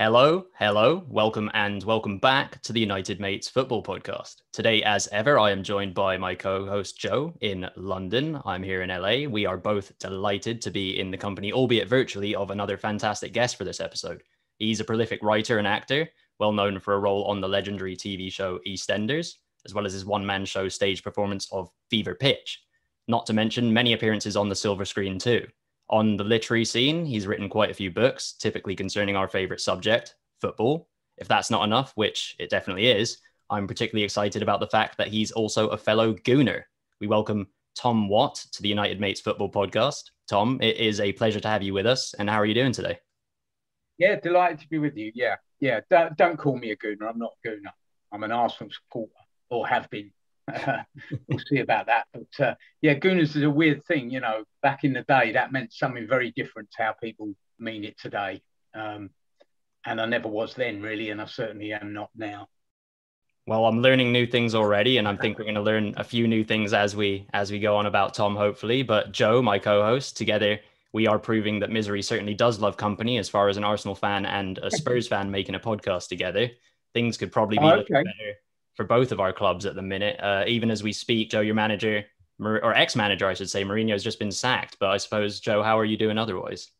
Hello, welcome and welcome back to the United Mates Football Podcast. Today, as ever, I am joined by my co-host Joe in London. I'm here in LA. We are both delighted to be in the company, albeit virtually, of another fantastic guest for this episode. He's a prolific writer and actor, well known for a role on the legendary TV show Eastenders, as well as his one-man show stage performance of Fever Pitch. Not to mention many appearances on the silver screen too. On the literary scene, he's written quite a few books, typically concerning our favourite subject, football. If that's not enough, which it definitely is, I'm particularly excited about the fact that he's also a fellow Gooner. We welcome Tom Watt to the United Mates Football Podcast. Tom, it is a pleasure to have you with us. And how are you doing today? Yeah, delighted to be with you. Yeah. Don't call me a Gooner. I'm not a Gooner. I'm an Arsenal supporter, or have been. We'll see about that. But Gooners is a weird thing. You know, back in the day, that meant something very different to how people mean it today. And I never was then, really, and I certainly am not now. Well, I'm learning new things already, and I think we're going to learn a few new things as we go on about Tom, hopefully. But Joe, my co-host, together we are proving that misery certainly does love company. As far as an Arsenal fan and a Spurs fan making a podcast together, things could probably be looking better for both of our clubs at the minute. Even as we speak, Joe, your manager, or ex-manager, I should say, Mourinho has just been sacked. But I suppose, Joe, how are you doing otherwise?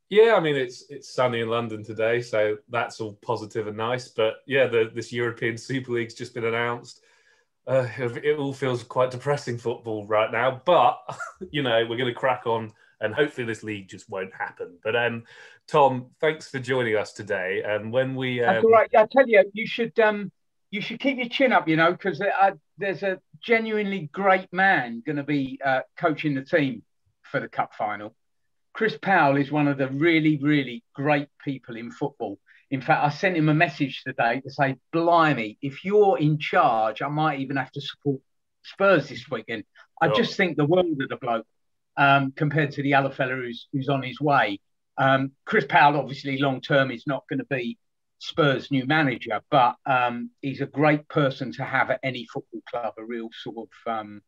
Yeah, I mean, it's sunny in London today, so that's all positive and nice. But yeah, this European Super League's just been announced. It all feels quite depressing football right now. But, you know, we're going to crack on and hopefully this league just won't happen. But Tom, thanks for joining us today. And when we... That's all right. I tell you, you should keep your chin up, you know, because there's a genuinely great man going to be coaching the team for the cup final. Chris Powell is one of the really, really great people in football. In fact, I sent him a message today to say, blimey, if you're in charge, I might even have to support Spurs this weekend. I just think the world of the bloke compared to the other fella who's on his way. Chris Powell, obviously, long-term is not going to be Spurs' new manager, but he's a great person to have at any football club, a real sort of,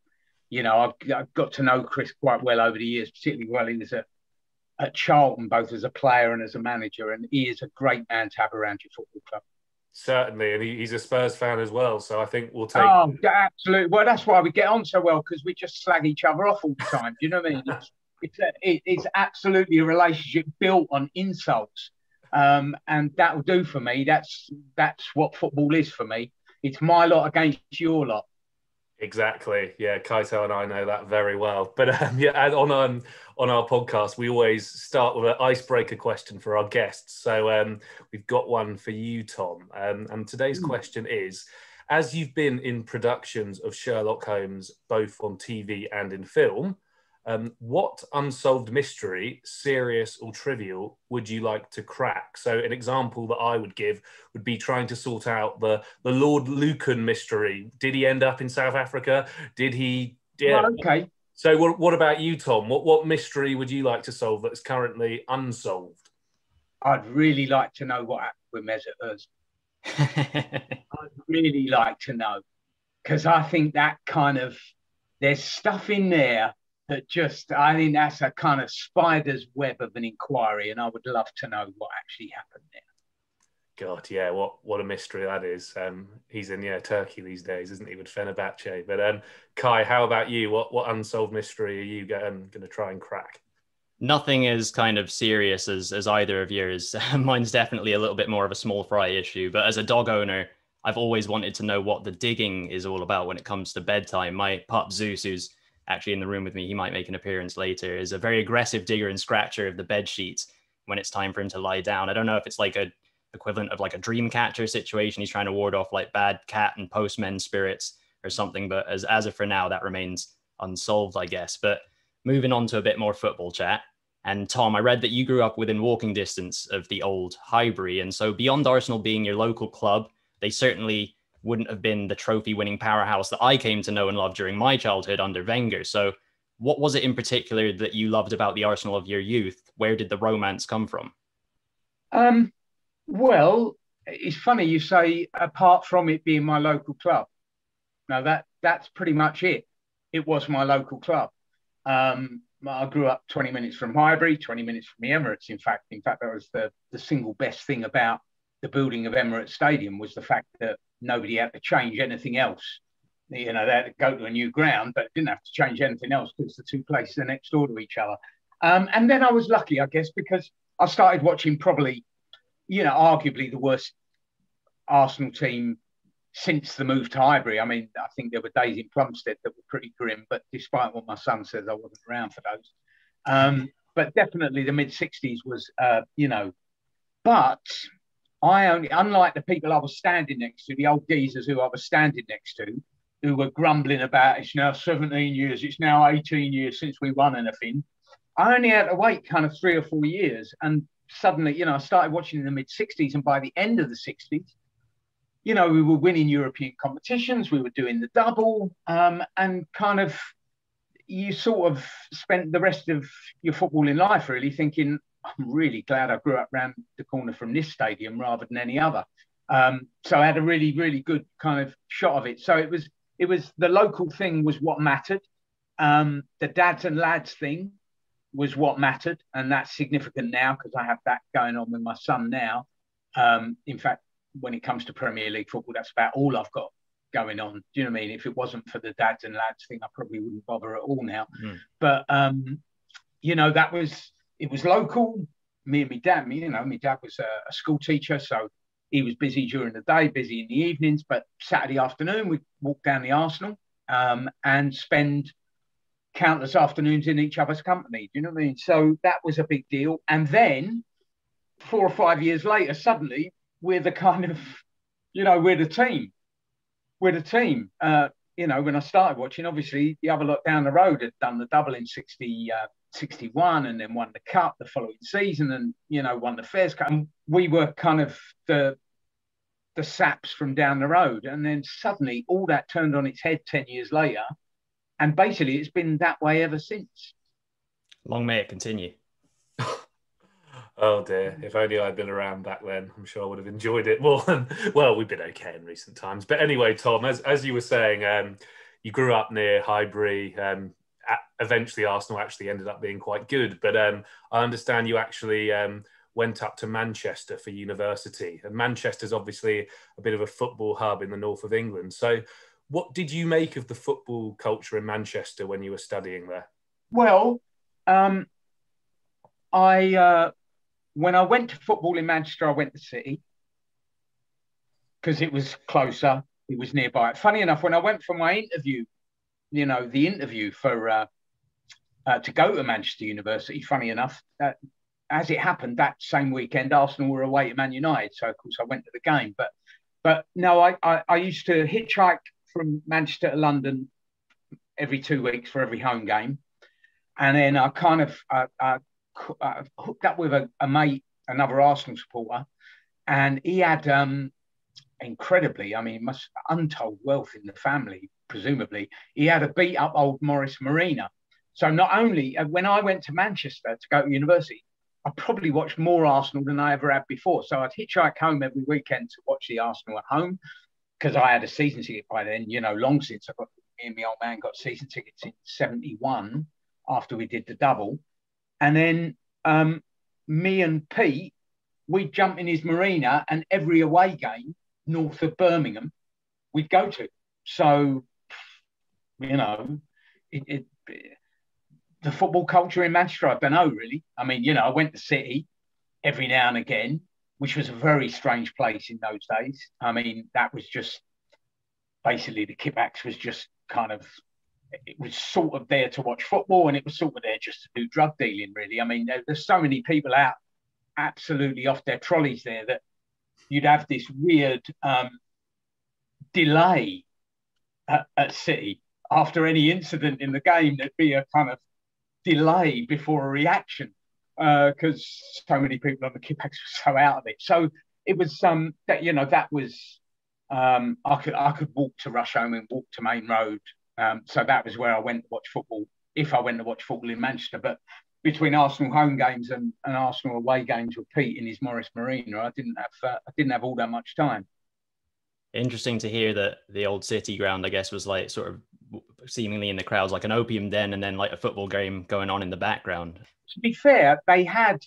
I've got to know Chris quite well over the years, particularly well he was at Charlton, both as a player and as a manager, and he is a great man to have around your football club. Certainly, and he's a Spurs fan as well, so I think we'll take... Oh, absolutely. Well, that's why we get on so well, because we just slag each other off all the time. Do you know what I mean? It's absolutely a relationship built on insults. And that will do for me. That's what football is for me. It's my lot against your lot. Exactly. Yeah, Keitel and I know that very well. But on our podcast, we always start with an icebreaker question for our guests. So we've got one for you, Tom. And today's question is, as you've been in productions of Sherlock Holmes, both on TV and in film, what unsolved mystery, serious or trivial, would you like to crack? So an example that I would give would be trying to sort out the Lord Lucan mystery. Did he end up in South Africa? Did he... Yeah. Oh, okay. So what about you, Tom? What mystery would you like to solve that's currently unsolved? I'd really like to know what happened with Mesut Ozil. I'd really like to know, because I think that kind of... There's stuff in there I think that's a kind of spider's web of an inquiry, and I would love to know what actually happened there. God, yeah, what a mystery that is. He's in Turkey these days, isn't he, with Fenerbahce? But Kai, how about you? What unsolved mystery are you going to try and crack? Nothing as kind of serious as either of yours. Mine's definitely a little bit more of a small fry issue, but as a dog owner, I've always wanted to know what the digging is all about when it comes to bedtime. My pup Zeus, who's actually in the room with me, he might make an appearance later, is a very aggressive digger and scratcher of the bed sheets when it's time for him to lie down. I don't know if it's like a equivalent of like a dream catcher situation. He's trying to ward off like bad cat and postmen spirits or something. But as of for now, that remains unsolved, I guess. But moving on to a bit more football chat. And Tom, I read that you grew up within walking distance of the old Highbury. And so beyond Arsenal being your local club, they certainly wouldn't have been the trophy-winning powerhouse that I came to know and love during my childhood under Wenger. So what was it in particular that you loved about the Arsenal of your youth? Where did the romance come from? Well, it's funny you say, apart from it being my local club. Now, that's pretty much it. It was my local club. I grew up 20 minutes from Highbury, 20 minutes from the Emirates, in fact. In fact, that was the single best thing about the building of Emirates Stadium was the fact that nobody had to change anything else. You know, they had to go to a new ground, but didn't have to change anything else because the two places are next door to each other. And then I was lucky, I guess, because I started watching probably, you know, arguably the worst Arsenal team since the move to Highbury. I mean, I think there were days in Plumstead that were pretty grim, but despite what my son says, I wasn't around for those. But definitely the mid-60s was, you know, but I only, unlike the people I was standing next to, the old geezers who I was standing next to, who were grumbling about it's now 17 years, it's now 18 years since we won anything. I only had to wait kind of 3 or 4 years. And suddenly, you know, I started watching in the mid-60s. And by the end of the 60s, you know, we were winning European competitions. We were doing the double. And kind of, you sort of spent the rest of your footballing life really thinking, I'm really glad I grew up around the corner from this stadium rather than any other. So I had a really, really good kind of shot of it. So it was the local thing was what mattered. The dads and lads thing was what mattered. And that's significant now because I have that going on with my son now. In fact, when it comes to Premier League football, that's about all I've got going on. Do you know what I mean? If it wasn't for the dads and lads thing, I probably wouldn't bother at all now. But, you know, it was local. Me and my dad, my dad was a school teacher. So he was busy during the day, busy in the evenings. But Saturday afternoon, we'd walk down the Arsenal and spend countless afternoons in each other's company. Do you know what I mean? So that was a big deal. And then 4 or 5 years later, suddenly we're the kind of, you know, we're the team. We're the team. You know, when I started watching, obviously the other lot down the road had done the double in 61 and then won the cup the following season and, you know, won the Fairs Cup. And we were kind of the saps from down the road. And then suddenly all that turned on its head 10 years later. And basically it's been that way ever since. Long may it continue. Oh dear, if only I'd been around back then, I'm sure I would have enjoyed it more. Well, we've been okay in recent times. But anyway, Tom, as you were saying, you grew up near Highbury. Eventually, Arsenal actually ended up being quite good. But I understand you actually went up to Manchester for university. And Manchester's obviously a bit of a football hub in the north of England. So what did you make of the football culture in Manchester when you were studying there? Well, when I went to football in Manchester, I went to City because it was closer. It was nearby. Funny enough, when I went for my interview, you know, the interview for to go to Manchester University, funny enough, as it happened that same weekend, Arsenal were away to Man United. So, of course, I went to the game. But no, I used to hitchhike from Manchester to London every 2 weeks for every home game. And then I kind of hooked up with a mate, another Arsenal supporter, and he had incredibly, I mean, untold wealth in the family, presumably. He had a beat up old Morris Marina. So not only, when I went to Manchester to go to university, I probably watched more Arsenal than I ever had before. So I'd hitchhike home every weekend to watch the Arsenal at home because I had a season ticket by then, you know, long since me and my old man got season tickets in 71 after we did the double. And then me and Pete, we'd jump in his marina and every away game north of Birmingham, we'd go to. So, you know, the football culture in Manchester, I don't know, really. I mean, you know, I went to City every now and again, which was a very strange place in those days. I mean, that was just basically the Kipbacks was just kind of, it was sort of there to watch football and it was sort of there just to do drug dealing, really. I mean, there's so many people out absolutely off their trolleys there that you'd have this weird delay at City. After any incident in the game, there'd be a kind of delay before a reaction because so many people on the Kipbacks were so out of it. So it was that, you know, that was I could walk to Rusholme and walk to Main Road. So that was where I went to watch football, if I went to watch football in Manchester. But between Arsenal home games and Arsenal away games with Pete in his Morris Marina, I didn't have all that much time. Interesting to hear that the old City ground, I guess, was like sort of seemingly in the crowds, like an opium den, and then like a football game going on in the background. To be fair, they had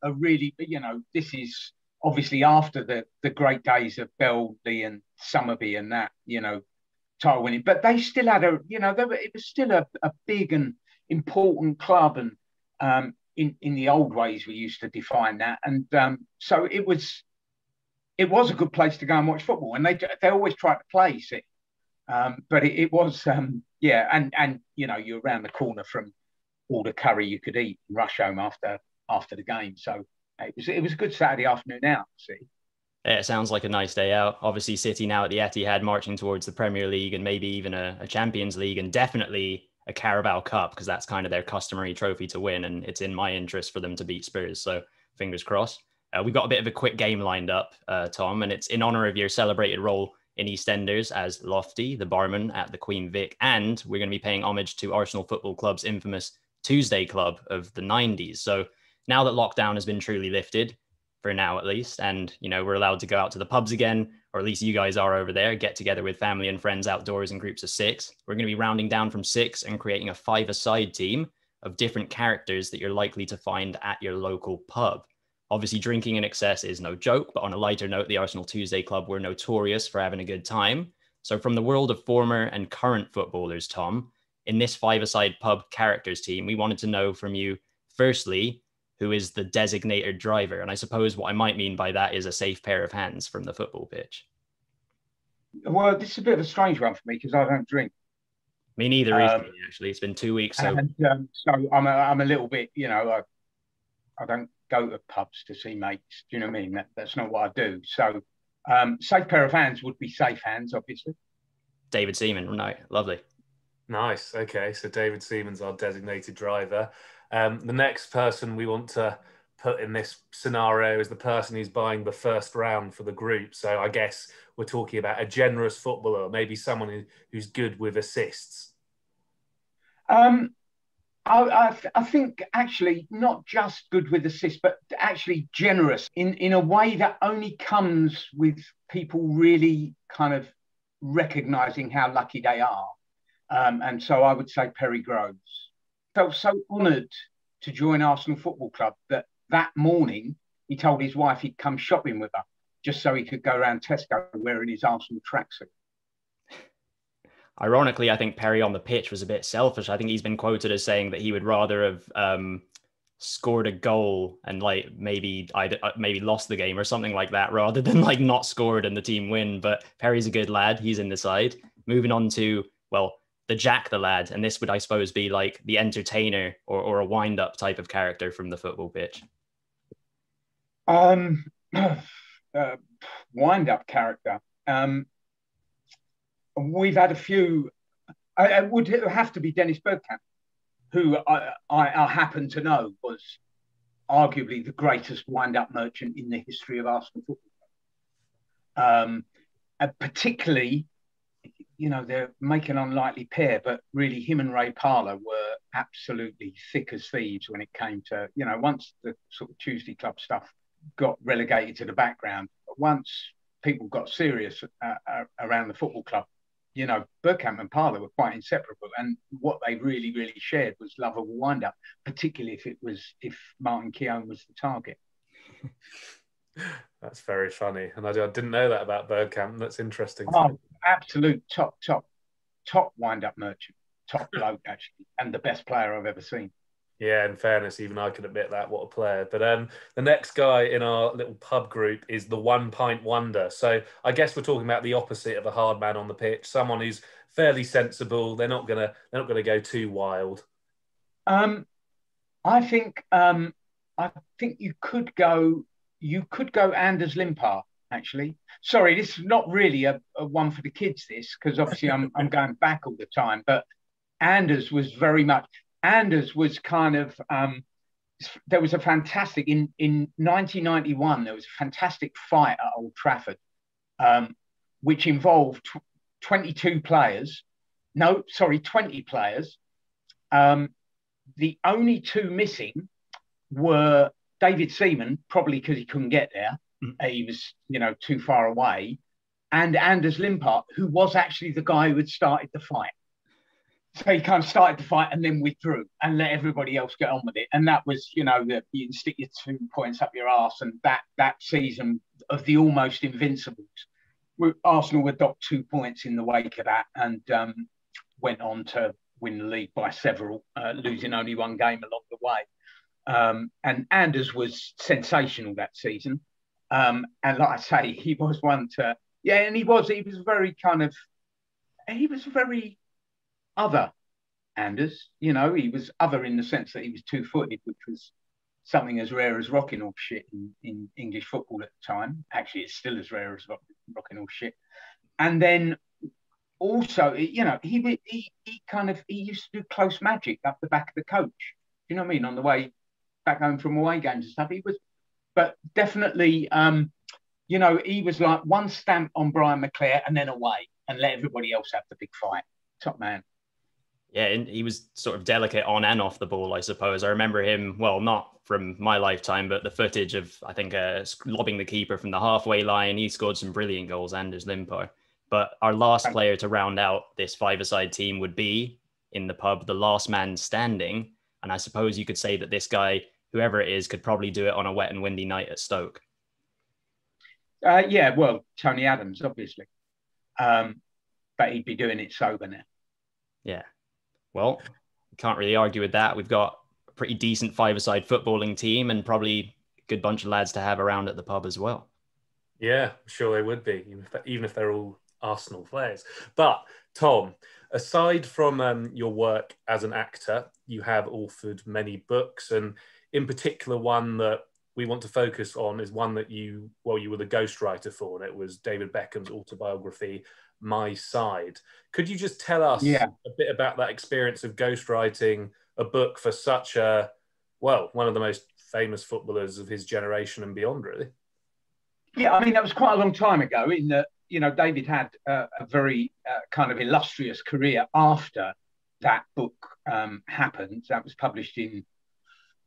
a really, you know, this is obviously after the great days of Beldy and Summerby and that, title winning, but they still had it was still a big and important club, and in the old ways we used to define that, and so it was a good place to go and watch football, and they always tried to place it, but it was and you're around the corner from all the curry you could eat and rush home after the game, so it was a good Saturday afternoon out. See. Yeah, it sounds like a nice day out. Obviously, City now at the Etihad marching towards the Premier League and maybe even a Champions League and definitely a Carabao Cup, because that's kind of their customary trophy to win. And it's in my interest for them to beat Spurs. So fingers crossed. We've got a bit of a quick game lined up, Tom, and it's in honor of your celebrated role in EastEnders as Lofty, the barman at the Queen Vic. And we're going to be paying homage to Arsenal Football Club's infamous Tuesday Club of the 90s. So now that lockdown has been truly lifted, for now at least, and we're allowed to go out to the pubs again, or at least you guys are over there, get together with family and friends outdoors in groups of 6. We're going to be rounding down from 6 and creating a 5-a-side team of different characters that you're likely to find at your local pub. Obviously, drinking in excess is no joke, but on a lighter note, the Arsenal Tuesday Club were notorious for having a good time. So from the world of former and current footballers, Tom, in this 5-a-side pub characters team, we wanted to know from you, firstly, who is the designated driver? And I suppose what I might mean by that is a safe pair of hands from the football pitch. Well, this is a bit of a strange one for me because I don't drink. Me neither, recently, actually. It's been 2 weeks. So, so I'm a little bit, I don't go to pubs to see mates. Do you know what I mean? That's not what I do. So safe pair of hands would be safe hands, obviously. David Seaman, right? Lovely. Nice. Okay, so David Seaman's our designated driver. The next person we want to put in this scenario is the person who's buying the first round for the group. So I guess we're talking about a generous footballer, maybe someone who's good with assists. I think actually not just good with assists, but actually generous in a way that only comes with people really kind of recognising how lucky they are. And so I would say Perry Groves. Felt so honoured to join Arsenal Football Club that morning he told his wife he'd come shopping with her just so he could go around Tesco wearing his Arsenal tracksuit. Ironically, I think Perry on the pitch was a bit selfish. I think he's been quoted as saying that he would rather have scored a goal and maybe lost the game or something like that rather than not scored and the team win. But Perry's a good lad. He's in the side. Moving on to, the Jack the lad, and this would, I suppose, be like the entertainer or a wind-up type of character from the football pitch. Wind-up character. We've had a few. It would have to be Dennis Bergkamp, who I happen to know was arguably the greatest wind-up merchant in the history of Arsenal Football Club. Particularly, they're making an unlikely pair, but really him and Ray Parlour were absolutely thick as thieves when it came to, once the sort of Tuesday Club stuff got relegated to the background, once people got serious around the football club, Bergkamp and Parlour were quite inseparable. And what they really, really shared was love of a wind-up, particularly if Martin Keown was the target. That's very funny. And I didn't know that about Bergkamp. That's interesting. Oh, absolute top wind-up merchant. Top bloke, actually. And the best player I've ever seen. Yeah, in fairness, even I can admit that. What a player. But the next guy in our little pub group is the 1 pint wonder. So I guess we're talking about the opposite of a hard man on the pitch. Someone who's fairly sensible. They're not gonna go too wild. I think you could go Anders Limpar, actually. Sorry, this is not really a one for the kids, this, because obviously I'm going back all the time. But Anders was kind of there was a fantastic in 1991. There was a fantastic fight at Old Trafford, which involved 20 players. The only two missing were David Seaman, probably because he couldn't get there. He was, too far away. And Anders Limpar, who was actually the guy who had started the fight. So he kind of started the fight and then withdrew and let everybody else get on with it. And that was, you know, you can stick your 2 points up your arse. And that season of the almost invincibles, Arsenal were docked 2 points in the wake of that, and went on to win the league by several, losing only one game along the way. And Anders was sensational that season. And like I say, he was one to, yeah, and he was very other, Anders. You know, he was other in the sense that he was 2-footed, which was something as rare as rocking off shit in English football at the time. Actually, it's still as rare as rocking off shit. And then also, you know, he used to do close magic up the back of the coach. You know what I mean? On the way back home from away games and stuff. But definitely, you know, he was like one stamp on Brian McClare and then away and let everybody else have the big fight. Top man. Yeah, and he was sort of delicate on and off the ball, I suppose. I remember him, well, not from my lifetime, but the footage of, I think, lobbing the keeper from the halfway line. He scored some brilliant goals, Anders Limpar. But our last player to round out this five-a-side team would be, in the pub, the last man standing. And I suppose you could say that this guy, whoever it is, could probably do it on a wet and windy night at Stoke. Yeah, well, Tony Adams, obviously. But he'd be doing it sober now. Yeah. Well, can't really argue with that. We've got a pretty decent five-a-side footballing team and probably a good bunch of lads to have around at the pub as well. Yeah, I'm sure they would be, even if they're all Arsenal players. But, Tom, aside from your work as an actor, you have authored many books, and in particular one that we want to focus on is one that you were the ghostwriter for, and it was David Beckham's autobiography, My Side. Could you just tell us a bit about that experience of ghostwriting a book for such one of the most famous footballers of his generation and beyond, really? Yeah, I mean, that was quite a long time ago in that, you know, David had a very kind of illustrious career after that book happened. That was published in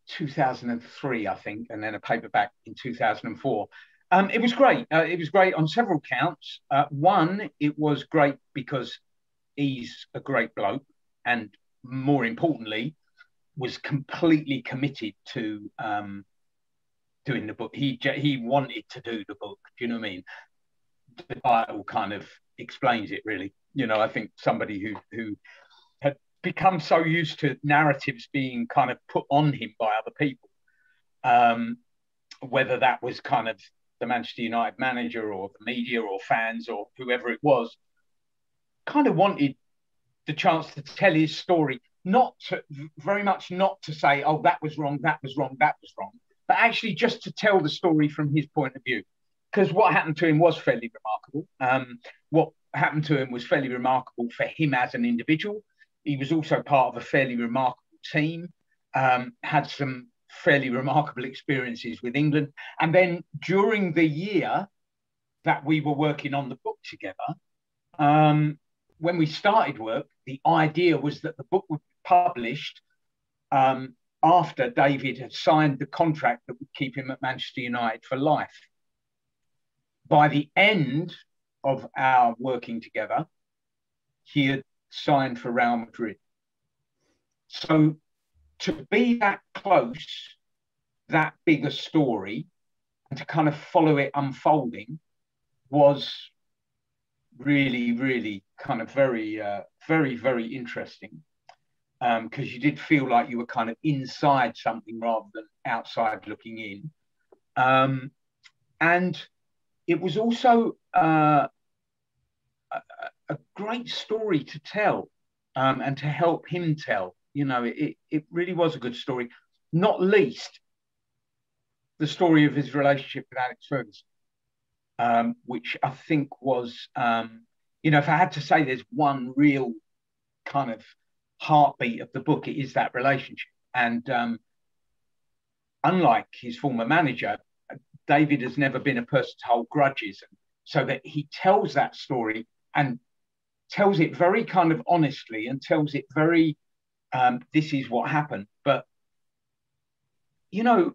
2003, I think, and then a paperback in 2004. It was great. It was great on several counts. One, it was great because he's a great bloke, and more importantly, was completely committed to doing the book. He wanted to do the book. Do you know what I mean? The title kind of explains it, really. You know, I think somebody who had become so used to narratives being kind of put on him by other people, whether that was kind of the Manchester United manager or the media or fans or whoever it was, kind of wanted the chance to tell his story, very much not to say, oh, that was wrong, that was wrong, that was wrong, but actually just to tell the story from his point of view. Because what happened to him was fairly remarkable. What happened to him was fairly remarkable for him as an individual. He was also part of a fairly remarkable team, had some fairly remarkable experiences with England. And then during the year that we were working on the book together, when we started work, the idea was that the book would be published after David had signed the contract that would keep him at Manchester United for life. By the end of our working together, he had signed for Real Madrid. So to be that close, that big a story, and to kind of follow it unfolding was really, really kind of very, very interesting. Because you did feel like you were kind of inside something rather than outside looking in. And it was also a great story to tell and to help him tell. You know, it really was a good story, not least the story of his relationship with Alex Ferguson, which I think was, you know, if I had to say there's one real kind of heartbeat of the book, it is that relationship. And unlike his former manager, David has never been a person to hold grudges. So that he tells that story and tells it very kind of honestly and tells it very, this is what happened. But, you know,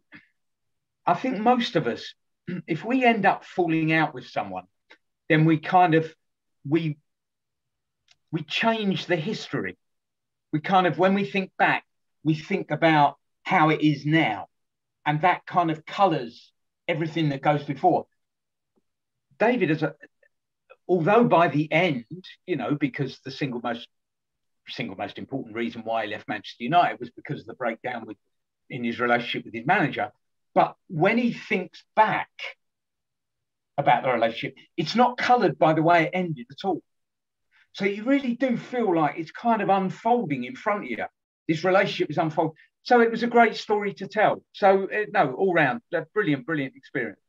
I think most of us, if we end up falling out with someone, then we kind of, we change the history. when we think back, we think about how it is now, and that kind of colours everything that goes before. David, although by the end, because the single most important reason why he left Manchester United was because of the breakdown in his relationship with his manager. But when he thinks back about the relationship, it's not coloured by the way it ended at all. So you really do feel like it's kind of unfolding in front of you. This relationship is unfolding. So it was a great story to tell. So no, all round, a brilliant experience.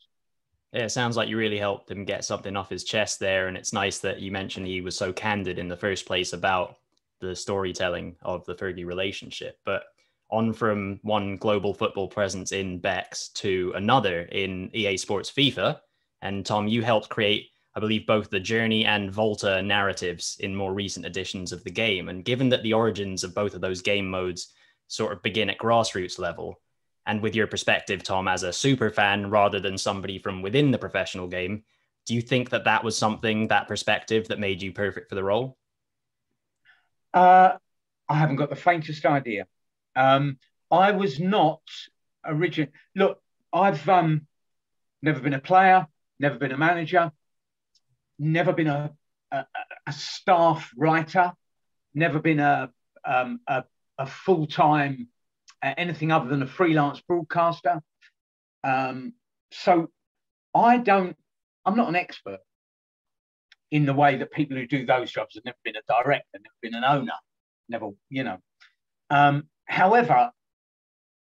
Yeah, it sounds like you really helped him get something off his chest there. And it's nice that you mentioned he was so candid in the first place about the storytelling of the Fergie relationship. But on from one global football presence in Bex to another in EA Sports FIFA. And Tom, you helped create, I believe, both the Journey and Volta narratives in more recent editions of the game. And given that the origins of both of those game modes sort of begin at grassroots level, and with your perspective, Tom, as a super fan rather than somebody from within the professional game, do you think that was something, that perspective, that made you perfect for the role? I haven't got the faintest idea. I was not original. Look, I've never been a player, never been a manager, never been a staff writer, never been a full-time anything other than a freelance broadcaster. So I'm not an expert in the way that people who do those jobs have never been a director, never been an owner, never, however,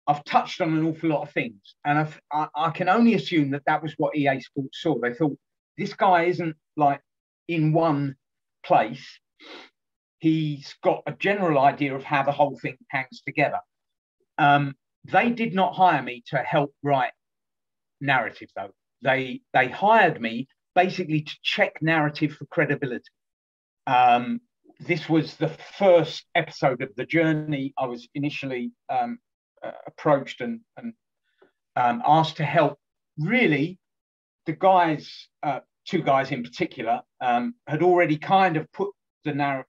I've touched on an awful lot of things, and I can only assume that was what EA Sports saw. They thought, this guy isn't like in one place. He's got a general idea of how the whole thing hangs together. They did not hire me to help write narrative, though. They hired me basically to check narrative for credibility. This was the first episode of The Journey. I was initially approached and asked to help. Really, the guys, two guys in particular, had already kind of put the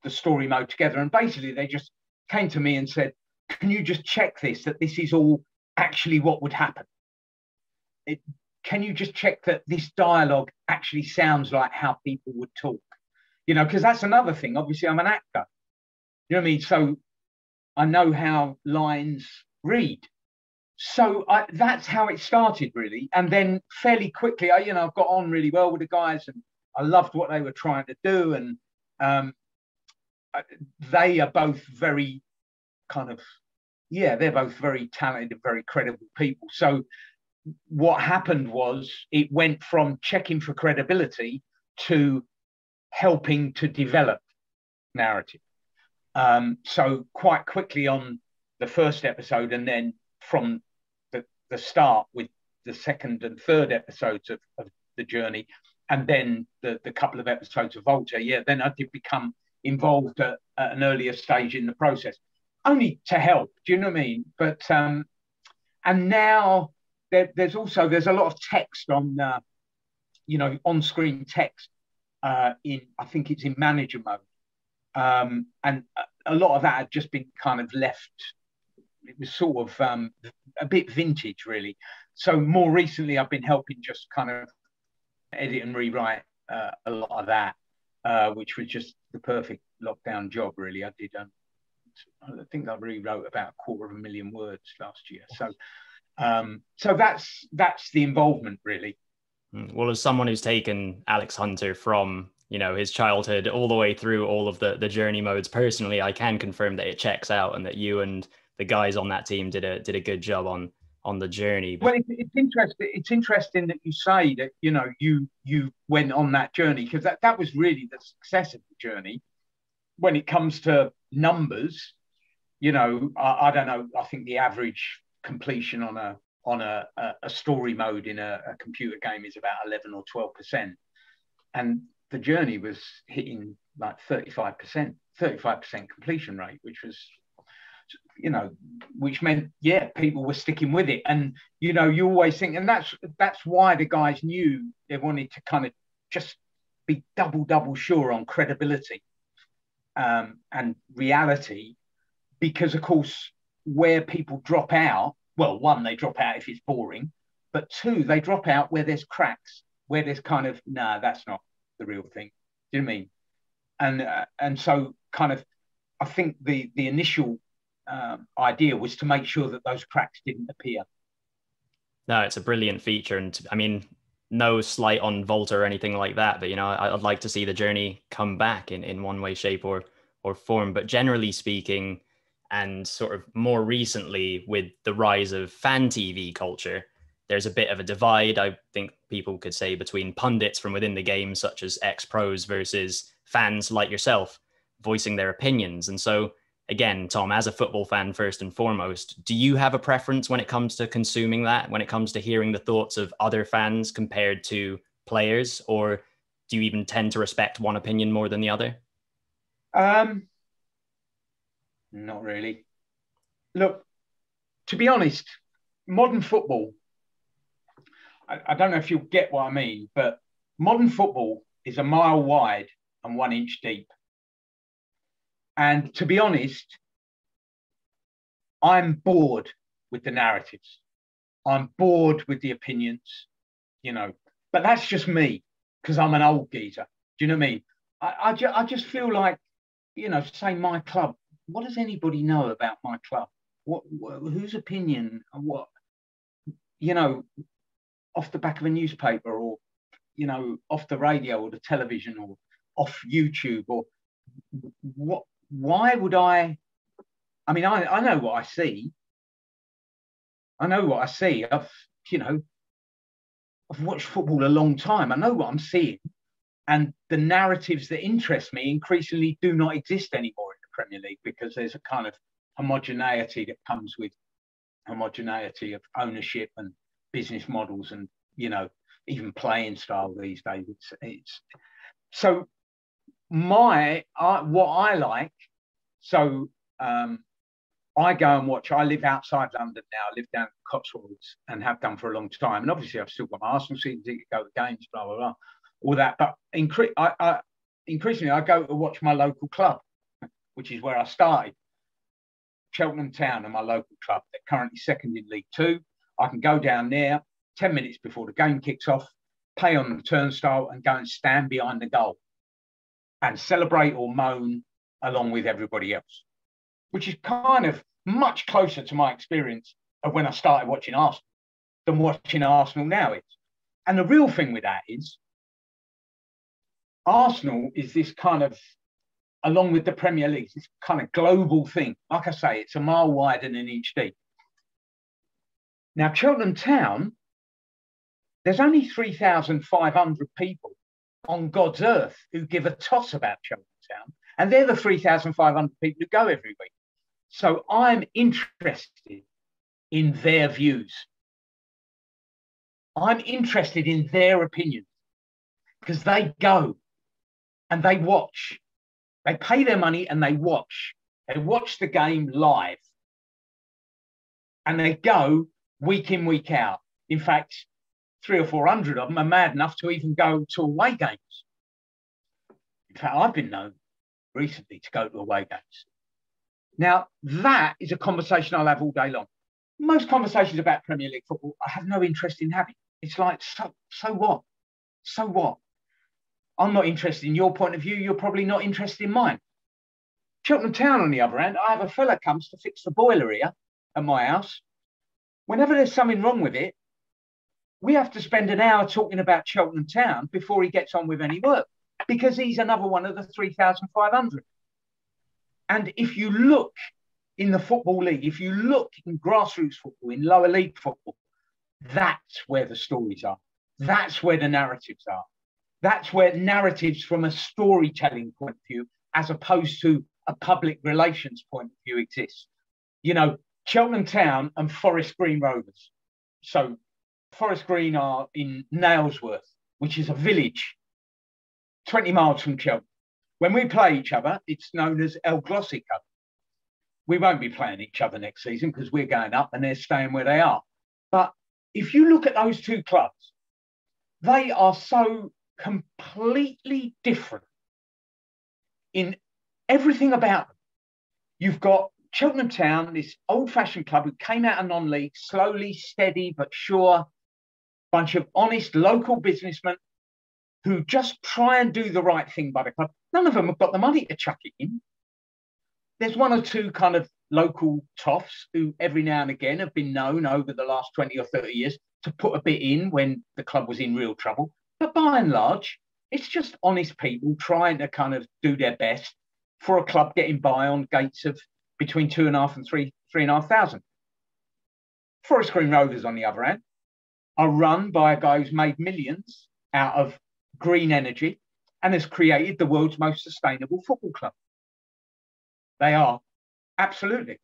story mode together, and basically they just came to me and said, can you just check that this is all actually what would happen? Can you just check that this dialogue actually sounds like how people would talk? Because that's another thing. Obviously, I'm an actor. You know what I mean? So I know how lines read. So that's how it started, really. And then fairly quickly, I got on really well with the guys, and I loved what they were trying to do. And they are both very they're both very talented and very credible people. So what happened was it went from checking for credibility to helping to develop narrative. So quite quickly on the first episode, and then from the start with the second and third episodes of The Journey, and then the couple of episodes of Volta, then I did become involved at an earlier stage in the process. Only to help, do you know what I mean? But and now there's a lot of text on on-screen text in, I think it's in manager mode, and a lot of that had just been kind of left. It was sort of a bit vintage, really. So more recently, I've been helping just kind of edit and rewrite a lot of that, which was just the perfect lockdown job, really. I did. I think I rewrote about 250,000 words last year. So that's the involvement, really. Well, as someone who's taken Alex Hunter from his childhood all the way through all of the journey modes personally, I can confirm that it checks out, and that you and the guys on that team did a good job on the journey. Well, it's interesting. It's interesting that you say that you went on that journey, because that was really the success of the journey. When it comes to numbers, I don't know. I think the average completion on a story mode in a computer game is about 11 or 12%, and the journey was hitting like 35% completion rate, which was, which meant people were sticking with it. And you always think, and that's why the guys knew they wanted to kind of just be double sure on credibility. and reality, because of course where people drop out, well, one, they drop out if it's boring, but two, they drop out where there's cracks, where there's kind of, nah, that's not the real thing. Do you know what I mean? And so kind of, I think the initial idea was to make sure that those cracks didn't appear. No, it's a brilliant feature. And I mean, no slight on Volta or anything like that, but, you know, I'd like to see the journey come back in one way, shape or form. But generally speaking, and sort of more recently with the rise of fan TV culture, there's a bit of a divide, I think people could say, between pundits from within the game, such as ex-pros, versus fans like yourself voicing their opinions. And so, again, Tom, as a football fan, first and foremost, do you have a preference when it comes to consuming that, when it comes to hearing the thoughts of other fans compared to players? Or do you even tend to respect one opinion more than the other? Not really. Look, to be honest, modern football, I don't know if you'll get what I mean, but modern football is a mile wide and 1 inch deep. And to be honest, I'm bored with the narratives. I'm bored with the opinions, you know, but that's just me because I'm an old geezer. Do you know what I mean? I just feel like, you know, say my club, what does anybody know about my club? Whose opinion and what, you know, off the back of a newspaper or, you know, off the radio or the television or off YouTube or what? Why would I mean, I know what I see. I know what I see. I've watched football a long time. I know what I'm seeing. And the narratives that interest me increasingly do not exist anymore in the Premier League because there's a kind of homogeneity that comes with homogeneity of ownership and business models and, you know, even playing style these days. It's so what I like. So I go and watch. I live outside London now. I live down in the Cotswolds and have done for a long time. And obviously, I've still got my Arsenal season ticket, go to games, blah blah blah, all that. But increasingly, I go to watch my local club, which is where I started. Cheltenham Town are my local club. They're currently second in League Two. I can go down there 10 minutes before the game kicks off, pay on the turnstile, and go and stand behind the goal and celebrate or moan along with everybody else, which is kind of much closer to my experience of when I started watching Arsenal than watching Arsenal now is. And the real thing with that is Arsenal is this kind of, along with the Premier League, this kind of global thing. Like I say, it's a mile wide and 1 inch deep. Now, Cheltenham Town, there's only 3,500 people on God's earth who give a toss about Cheltenham Town. And they're the 3,500 people who go every week. So I'm interested in their views. I'm interested in their opinions because they go and they watch. They pay their money and they watch. They watch the game live. And they go week in, week out. In fact, 300 or 400 of them are mad enough to even go to away games. In fact, I've been known recently to go to away games. Now, that is a conversation I'll have all day long. Most conversations about Premier League football, I have no interest in having. It's like, so what? So what? I'm not interested in your point of view. You're probably not interested in mine. Cheltenham Town, on the other hand, I have a fella comes to fix the boiler here at my house. Whenever there's something wrong with it, we have to spend an hour talking about Cheltenham Town before he gets on with any work, because he's another one of the 3,500. And if you look in the Football League, if you look in grassroots football, in lower league football, that's where the stories are. That's where the narratives are. That's where narratives from a storytelling point of view, as opposed to a public relations point of view, exist. You know, Cheltenham Town and Forest Green Rovers. So Forest Green are in Nailsworth, which is a village 20 miles from Cheltenham. When we play each other, it's known as El Glossico. We won't be playing each other next season because we're going up and they're staying where they are. But if you look at those two clubs, they are so completely different in everything about them. You've got Cheltenham Town, this old-fashioned club who came out of non-league, slowly, steady but sure, bunch of honest local businessmen who just try and do the right thing by the club. None of them have got the money to chuck it in. There's one or two kind of local toffs who every now and again have been known over the last 20 or 30 years to put a bit in when the club was in real trouble. But by and large, it's just honest people trying to kind of do their best for a club getting by on gates of between 2,500 and 3,500. Forest Green Rovers, on the other hand, are run by a guy who's made millions out of green energy and has created the world's most sustainable football club. They are absolutely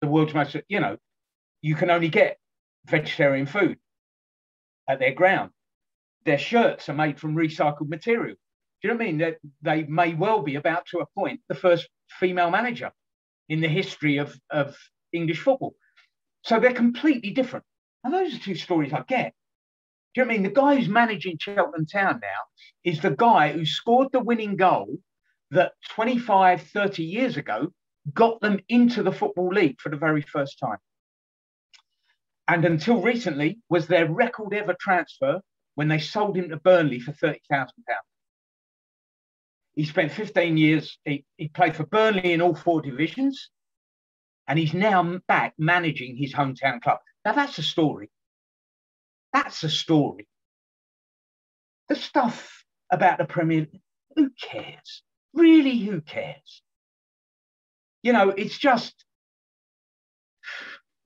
the world's most, you can only get vegetarian food at their ground. Their shirts are made from recycled material. Do you know what I mean? They may well be about to appoint the first female manager in the history of English football. So they're completely different. And those are two stories I get. Do you know what I mean? The guy who's managing Cheltenham Town now is the guy who scored the winning goal that 25, 30 years ago got them into the Football League for the very first time. And until recently was their record ever transfer when they sold him to Burnley for £30,000. He spent 15 years, he played for Burnley in all 4 divisions, and he's now back managing his hometown club. Now that's a story. That's a story. The stuff about the Premier League, who cares? Really, who cares? It's just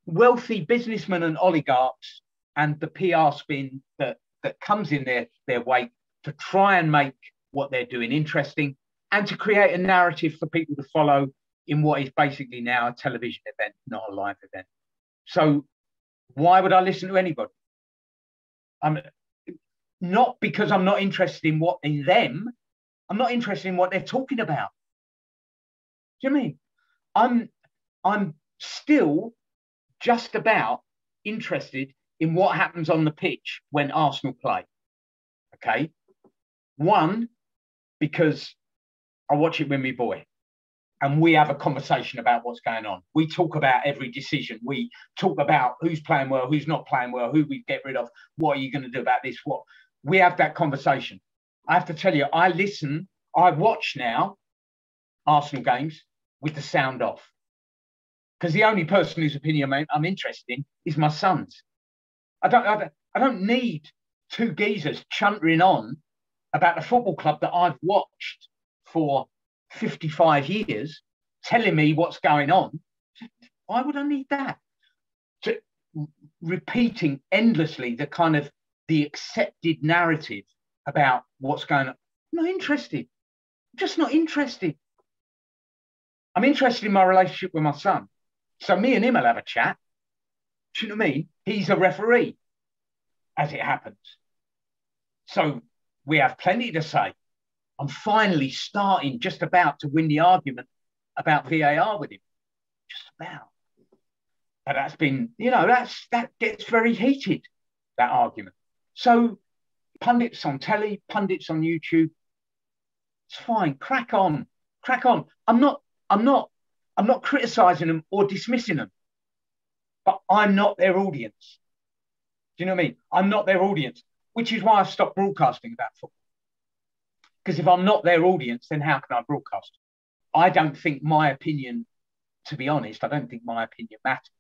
wealthy businessmen and oligarchs and the PR spin that comes in their wake to try and make what they're doing interesting and to create a narrative for people to follow in what is basically now a television event, not a live event. So why would I listen to anybody? I'm not because I'm not interested in them. I'm not interested in what they're talking about. Do you know what I mean? I'm still just about interested in what happens on the pitch when Arsenal play. Okay. One, because I watch it with my boy and we have a conversation about what's going on. We talk about every decision. We talk about who's playing well, who's not playing well, who we get rid of, what are you going to do about this? What we have that conversation. I have to tell you, I watch now Arsenal games with the sound off because the only person whose opinion I'm interested in is my son's. I don't need 2 geezers chuntering on about a football club that I've watched for 55 years telling me what's going on. Why would I need that? Repeating endlessly the accepted narrative about what's going on. I'm not interested. I'm just not interested. I'm interested in my relationship with my son. So me and him will have a chat. Do you know what I mean? He's a referee, as it happens. So we have plenty to say. I'm finally starting just about to win the argument about VAR with him. Just about. But that's been, that gets very heated, that argument. So pundits on telly, pundits on YouTube, it's fine. Crack on. I'm not criticizing them or dismissing them, but I'm not their audience. Do you know what I mean? I'm not their audience, which is why I've stopped broadcasting about football. Because if I'm not their audience, then how can I broadcast? I don't think my opinion, to be honest, I don't think my opinion matters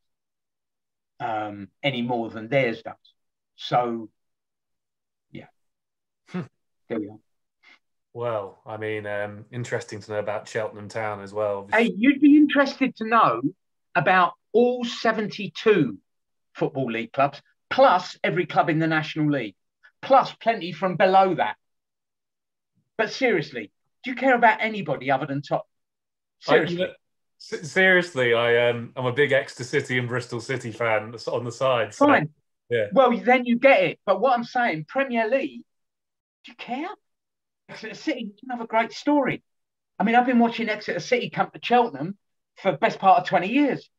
any more than theirs does. So, yeah, there we are. Well, I mean, interesting to know about Cheltenham Town as well. Hey, you'd be interested to know about all 72 Football League clubs, plus every club in the National League, plus plenty from below that. But seriously, do you care about anybody other than top? Seriously. Seriously, I'm a big Exeter City and Bristol City fan on the side. So, fine. Yeah. Well, then you get it. But what I'm saying, Premier League, do you care? Exeter City doesn't have a great story. I mean, I've been watching Exeter City come to Cheltenham for the best part of 20 years.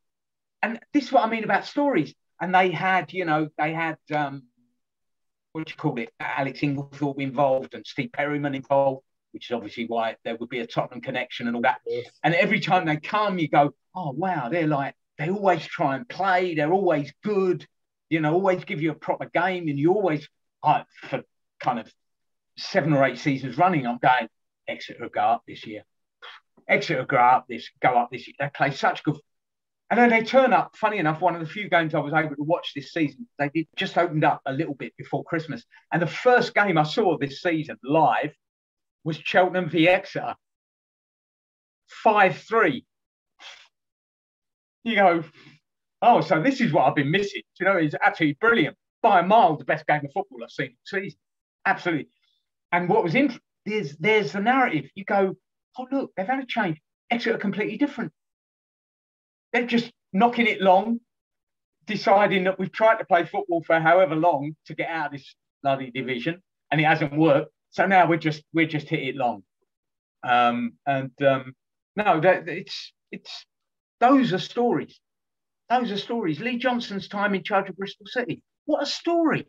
And this is what I mean about stories. And they had, what do you call it? Alex Inglethorpe involved and Steve Perryman involved which is obviously why there would be a Tottenham connection and all that. And every time they come, you go, oh, wow, they always try and play. They're always good, always give you a proper game. And you always, for kind of 7 or 8 seasons running, I'm going, Exeter will go up this year. Exeter will go up this year. They play such good. And then they turn up, funny enough, one of the few games I was able to watch this season, they did just opened up a little bit before Christmas. And the first game I saw this season live was Cheltenham v Exeter. 5-3. You go, oh, so this is what I've been missing. It's absolutely brilliant. By a mile, the best game of football I've seen this season. Absolutely. And what was interesting is there's the narrative. You go, oh, look, they've had a change. Exeter are completely different. They're just knocking it long, deciding that we've tried to play football for however long to get out of this bloody division, and it hasn't worked. So now we're just hit it long. No, it's those are stories. Those are stories. Lee Johnson's time in charge of Bristol City. What a story!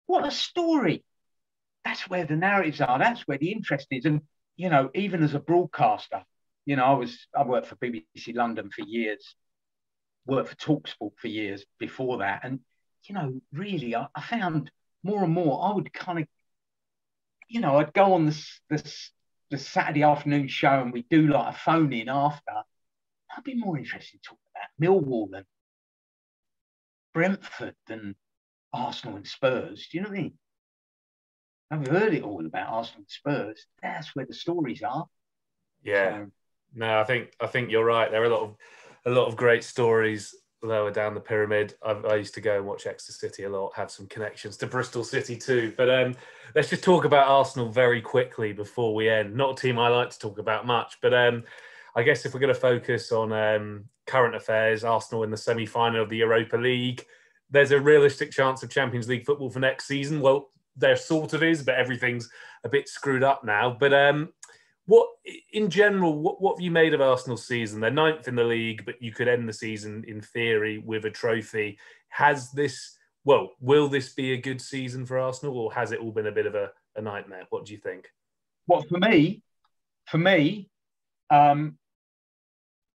What a story! That's where the narratives are. That's where the interest is. And even as a broadcaster. I worked for BBC London for years, worked for TalkSport for years before that. And, really, I found more and more, I would kind of, I'd go on the Saturday afternoon show and we'd do like a phone in after. I'd be more interested in talking about Millwall and Brentford than Arsenal and Spurs. Do you know what I mean? I've heard it all about Arsenal and Spurs. That's where the stories are. Yeah. So, no, I think you're right. There are a lot of great stories lower down the pyramid. I used to go and watch Exeter City a lot, have some connections to Bristol City too. But let's just talk about Arsenal very quickly before we end. Not a team I like to talk about much, but I guess if we're going to focus on current affairs, Arsenal in the semi-final of the Europa League, there's a realistic chance of Champions League football for next season. Well, there sort of is, but everything's a bit screwed up now. But what have you made of Arsenal's season? They're 9th in the league, but you could end the season in theory with a trophy. Will this be a good season for Arsenal, or has it all been a bit of a nightmare? What do you think? Well, for me,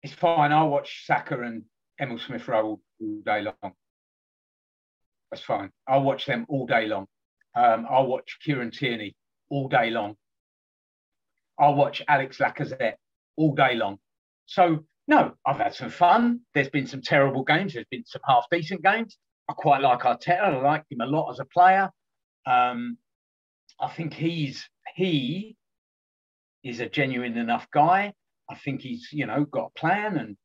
it's fine. I'll watch Saka and Emil Smith-Rowe all day long. That's fine. I'll watch them all day long. I'll watch Kieran Tierney all day long. I'll watch Alex Lacazette all day long. So, no, I've had some fun. There's been some terrible games. There's been some half-decent games. I quite like Arteta. I liked him a lot as a player. I think he is a genuine enough guy. I think he's, got a plan, and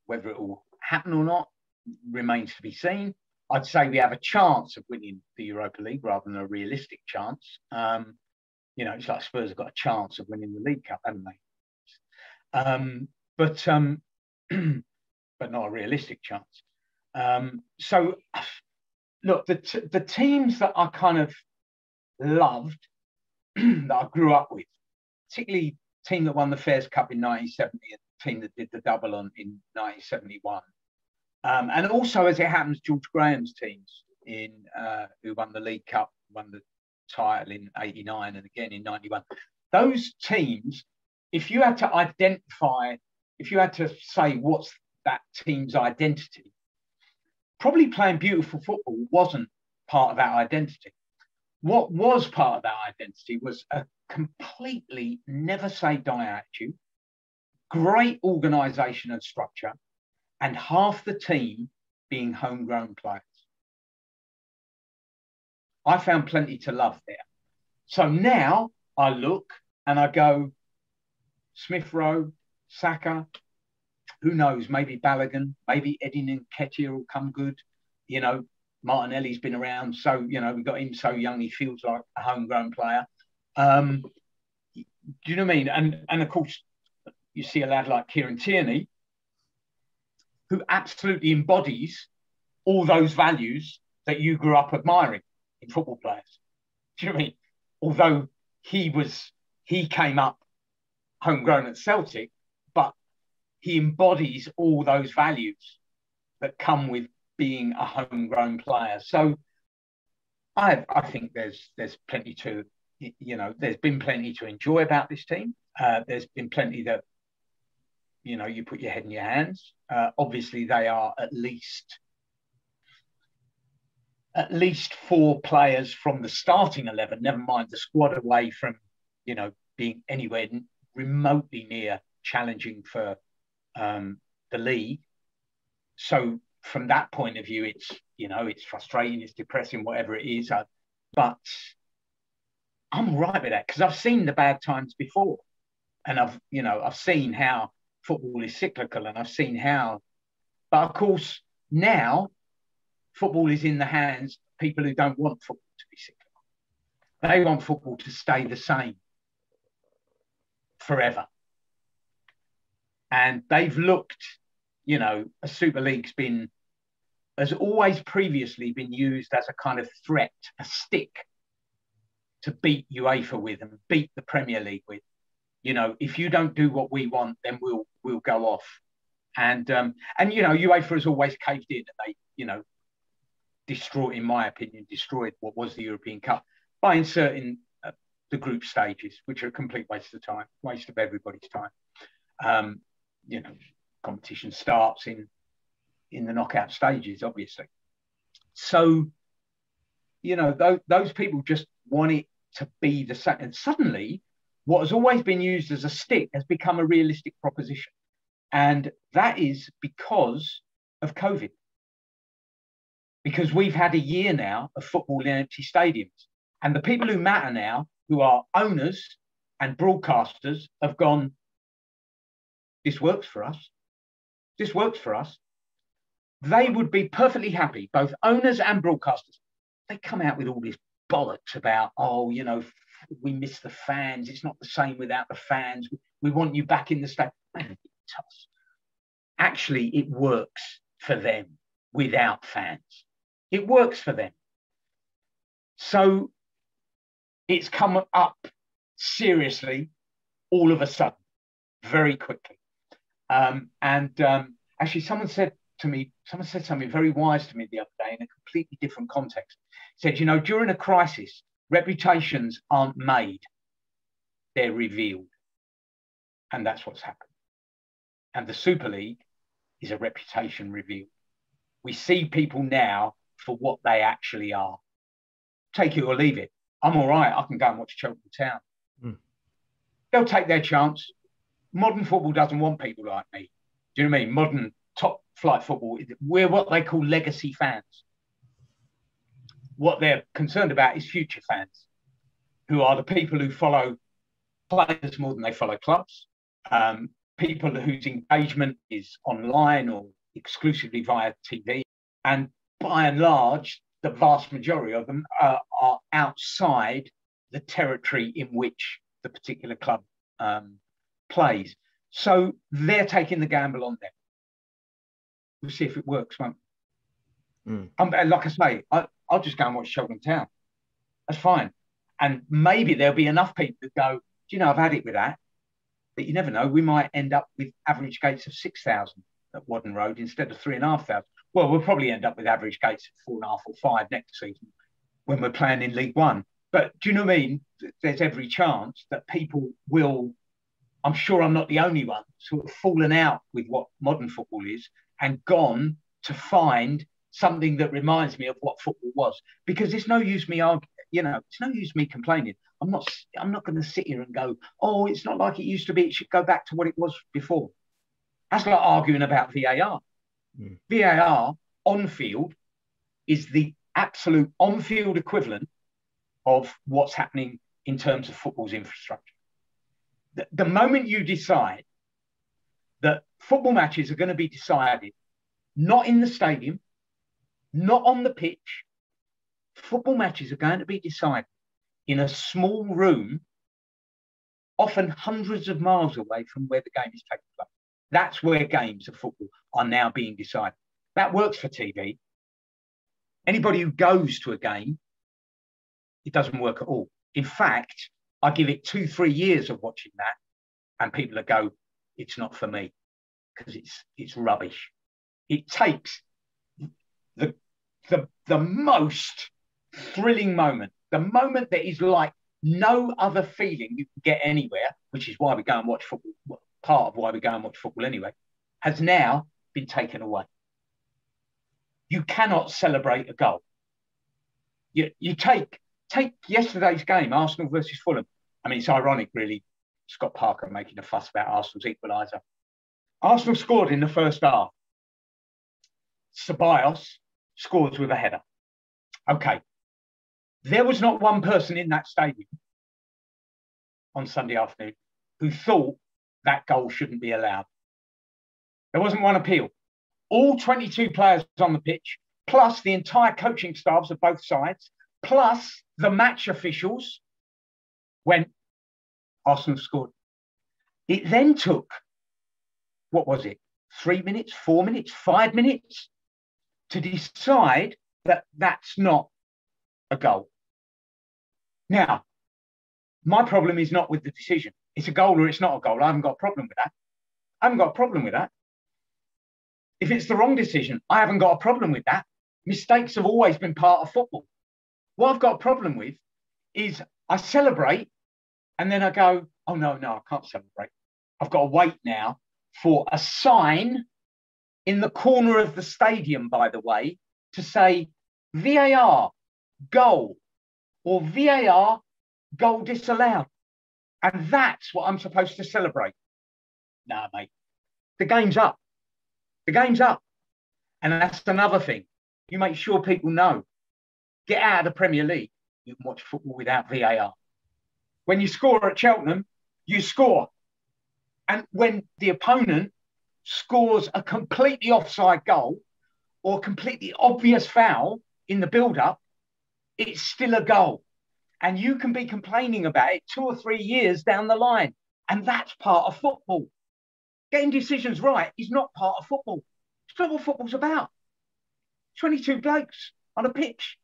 whether it will happen or not remains to be seen. I'd say we have a chance of winning the Europa League rather than a realistic chance. It's like Spurs have got a chance of winning the League Cup, haven't they? But not a realistic chance. So, look, the teams that I kind of loved, that I grew up with, particularly the team that won the Fairs Cup in 1970 and the team that did the double in 1971. And also, as it happens, George Graham's teams who won the League Cup, won the title in 89 and again in 91. Those teams, if you had to say what's that team's identity, probably playing beautiful football wasn't part of that identity. What was part of that identity was a completely never say die attitude, great organisation and structure, and half the team being homegrown players. I found plenty to love there. So now I look and I go, Smith-Rowe, Saka, who knows, maybe Balogun, maybe Eddie Nketiah will come good. Martinelli's been around, so, we got him so young, he feels like a homegrown player. Do you know what I mean? And of course, you see a lad like Kieran Tierney, who absolutely embodies all those values that you grew up admiring in football players. Do you know what I mean? Although he came up homegrown at Celtic, but he embodies all those values that come with being a homegrown player. So I think there's plenty to you know, there's been plenty to enjoy about this team. There's been plenty that, you know, you put your head in your hands. Obviously, they are at least 4 players from the starting 11, never mind the squad, away from, you know, being anywhere remotely near challenging for the league. So from that point of view, it's, you know, it's frustrating, it's depressing, whatever it is. But I'm right with that, because I've seen the bad times before, and I've seen how football is cyclical, and I've seen how, but of course now football is in the hands of people who don't want football to be cyclical. They want football to stay the same forever. And they've looked, you know, a Super League's has always previously been used as a kind of threat, a stick to beat UEFA with and beat the Premier League with. You know, if you don't do what we want, then we'll go off. And you know, UEFA has always caved in, and they, you know, in my opinion, destroyed what was the European Cup by inserting the group stages, which are a complete waste of time, waste of everybody's time. You know, competition starts in the knockout stages, obviously. So, you know, those people just want it to be the same. And suddenly, what has always been used as a stick has become a realistic proposition. And that is because of COVID. Because we've had a year now of football in empty stadiums. And the people who matter now, who are owners and broadcasters, have gone, this works for us. This works for us. They would be perfectly happy, both owners and broadcasters. They come out with all this bollocks about, oh, you know, we miss the fans. It's not the same without the fans. We want you back in the stadium. Actually, it works for them without fans. It works for them. So it's come up seriously all of a sudden, very quickly. Actually, someone said something very wise to me the other day in a completely different context. Said, you know, during a crisis, reputations aren't made, they're revealed. And that's what's happened. And the Super League is a reputation revealed. We see people now for what they actually are. Take it or leave it. I'm all right. I can go and watch Cheltenham Town. They'll take their chance. Modern football doesn't want people like me. Do you know what I mean? Modern top flight football, we're what they call legacy fans. What they're concerned about is future fans, who are the people who follow players more than they follow clubs, people whose engagement is online or exclusively via TV. And by and large, the vast majority of them are outside the territory in which the particular club plays. So they're taking the gamble on them. We'll see if it works, won't we? Like I say, I'll just go and watch Cheltenham Town. That's fine. And maybe there'll be enough people that go, do you know, I've had it with that. But you never know. We might end up with average gates of 6,000 at Whaddon Road instead of 3,500. Well, we'll probably end up with average gates of 4,500 or 5 next season when we're playing in League One. But do you know what I mean? There's every chance that people will, I'm sure I'm not the only one, sort of fallen out with what modern football is and gone to find something that reminds me of what football was. Because it's no use me arguing, you know, it's no use me complaining. I'm not going to sit here and go, oh, it's not like it used to be. It should go back to what it was before. That's like arguing about VAR. VAR on field is the absolute on-field equivalent of what's happening in terms of football's infrastructure. The moment you decide that football matches are going to be decided not in the stadium, not on the pitch, football matches are going to be decided in a small room, often hundreds of miles away from where the game is taking place. That's where games of football are now being decided. That works for TV. Anybody who goes to a game, it doesn't work at all. In fact, I give it 2-3 years of watching that, and people will go, it's not for me, because it's rubbish. It takes the most thrilling moment, the moment that is like no other feeling you can get anywhere, which is why we go and watch football, part of why we go and watch football anyway, has now been taken away. You cannot celebrate a goal. You take yesterday's game, Arsenal versus Fulham. I mean, it's ironic, really, Scott Parker making a fuss about Arsenal's equaliser. Arsenal scored in the first half. Ceballos scores with a header. Okay. There was not one person in that stadium on Sunday afternoon who thought that goal shouldn't be allowed. There wasn't one appeal. All 22 players on the pitch, plus the entire coaching staffs of both sides, plus the match officials, went, Arsenal scored. It then took, what was it, 3 minutes, 4 minutes, 5 minutes to decide that that's not a goal. Now, my problem is not with the decision. It's a goal or it's not a goal. I haven't got a problem with that. I haven't got a problem with that. If it's the wrong decision, I haven't got a problem with that. Mistakes have always been part of football. What I've got a problem with is I celebrate and then I go, oh, no, I can't celebrate. I've got to wait now for a sign in the corner of the stadium, by the way, to say VAR, goal, or VAR, goal disallowed. And that's what I'm supposed to celebrate. Nah, mate, the game's up. The game's up. And that's another thing. You make sure people know. Get out of the Premier League. You can watch football without VAR. When you score at Cheltenham, you score. And when the opponent scores a completely offside goal or a completely obvious foul in the build-up, it's still a goal. And you can be complaining about it 2 or 3 years down the line. And that's part of football. Getting decisions right is not part of football. It's not what football's about. 22 blokes on a pitch.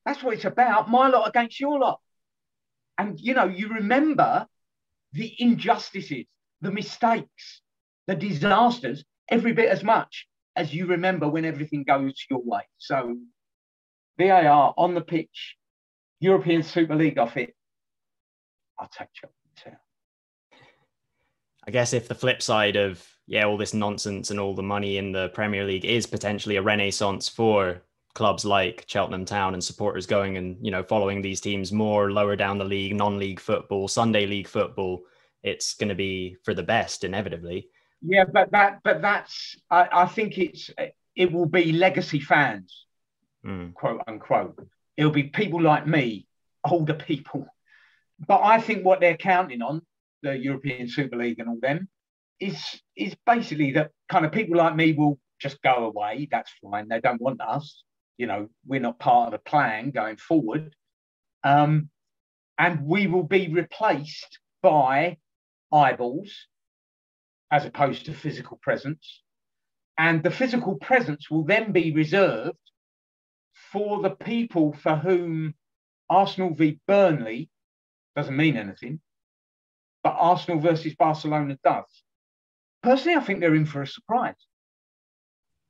That's what it's about. My lot against your lot. And, you know, you remember the injustices, the mistakes, the disasters, every bit as much as you remember when everything goes your way. So VAR on the pitch, European Super League off it, I'll take Cheltenham Town. I guess if the flip side of, all this nonsense and all the money in the Premier League is potentially a renaissance for clubs like Cheltenham Town and supporters going and, following these teams more lower down the league, non-league football, Sunday league football, it's going to be for the best, inevitably. Yeah, but that's, I think it will be legacy fans, quote unquote. It'll be people like me, older people. But I think what they're counting on, the European Super League and all them, is basically that kind of people like me will just go away. That's fine. They don't want us. We're not part of the plan going forward. And we will be replaced by eyeballs as opposed to physical presence. And the physical presence will then be reserved for the people for whom Arsenal v Burnley doesn't mean anything, but Arsenal versus Barcelona does. Personally, I think they're in for a surprise.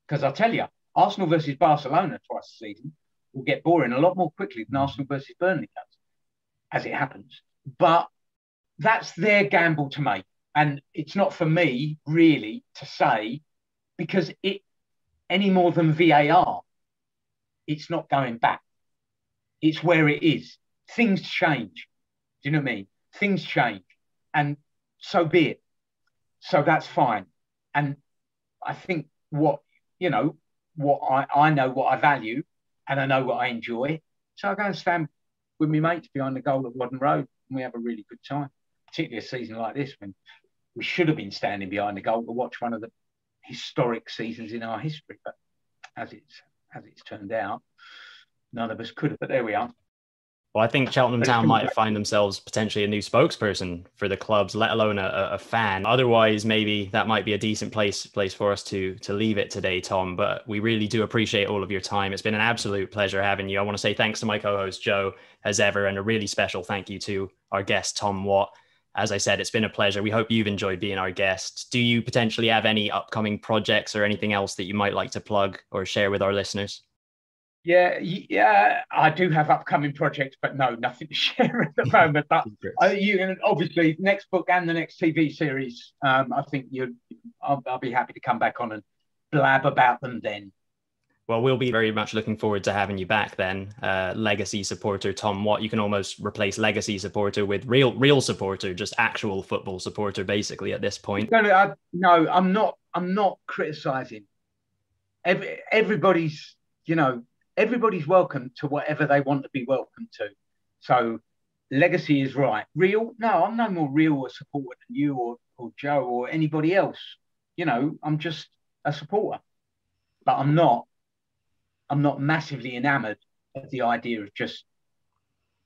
Because I tell you, Arsenal versus Barcelona twice a season will get boring a lot more quickly than Arsenal versus Burnley does, as it happens. But that's their gamble to make. And it's not for me, really, to say, because any more than VAR, it's not going back. It's where it is. Things change. Do you know what I mean? Things change. And so be it. So that's fine. And I think what I know what I value and I know what I enjoy. So I go and stand with my mates behind the goal at Wadden Road and we have a really good time, particularly a season like this when we should have been standing behind the goal to watch one of the historic seasons in our history. But as it's turned out, none of us could have. But there we are. Well, I think Cheltenham Town might find themselves potentially a new spokesperson for the clubs, let alone a fan. Otherwise, maybe that might be a decent place for us to leave it today, Tom. But we really do appreciate all of your time. It's been an absolute pleasure having you. I want to say thanks to my co-host, Joe, as ever, and a really special thank you to our guest, Tom Watt. As I said, it's been a pleasure. We hope you've enjoyed being our guest. Do you potentially have any upcoming projects or anything else that you might like to plug or share with our listeners? Yeah, I do have upcoming projects, but no, nothing to share at the moment. But you can obviously next book and the next TV series. I think I'll be happy to come back on and blab about them then. Well, we'll be very much looking forward to having you back then. Legacy supporter Tom Watt. You can almost replace legacy supporter with real supporter, just actual football supporter, basically at this point. No, I'm not criticising. Everybody's welcome to whatever they want to be welcome to. So legacy is right. Real? No, I'm no more real a supporter than you or Joe or anybody else. I'm just a supporter. But I'm not massively enamored of the idea of just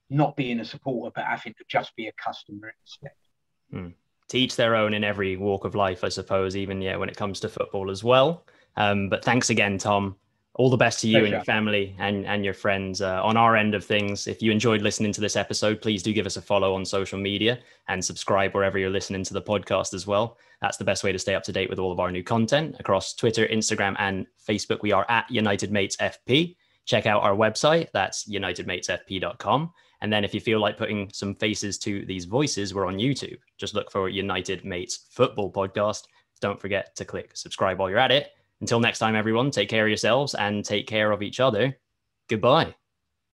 not being a supporter, but having to just be a customer instead. To each their own in every walk of life, I suppose, even when it comes to football as well. But thanks again, Tom. All the best to you and your family and your friends. On our end of things, if you enjoyed listening to this episode, please do give us a follow on social media and subscribe wherever you're listening to the podcast as well. That's the best way to stay up to date with all of our new content across Twitter, Instagram, and Facebook. We are at United Mates FP. Check out our website. That's unitedmatesfp.com. And then if you feel like putting some faces to these voices, we're on YouTube. Just look for United Mates Football Podcast. Don't forget to click subscribe while you're at it. Until next time, everyone, take care of yourselves and take care of each other. Goodbye.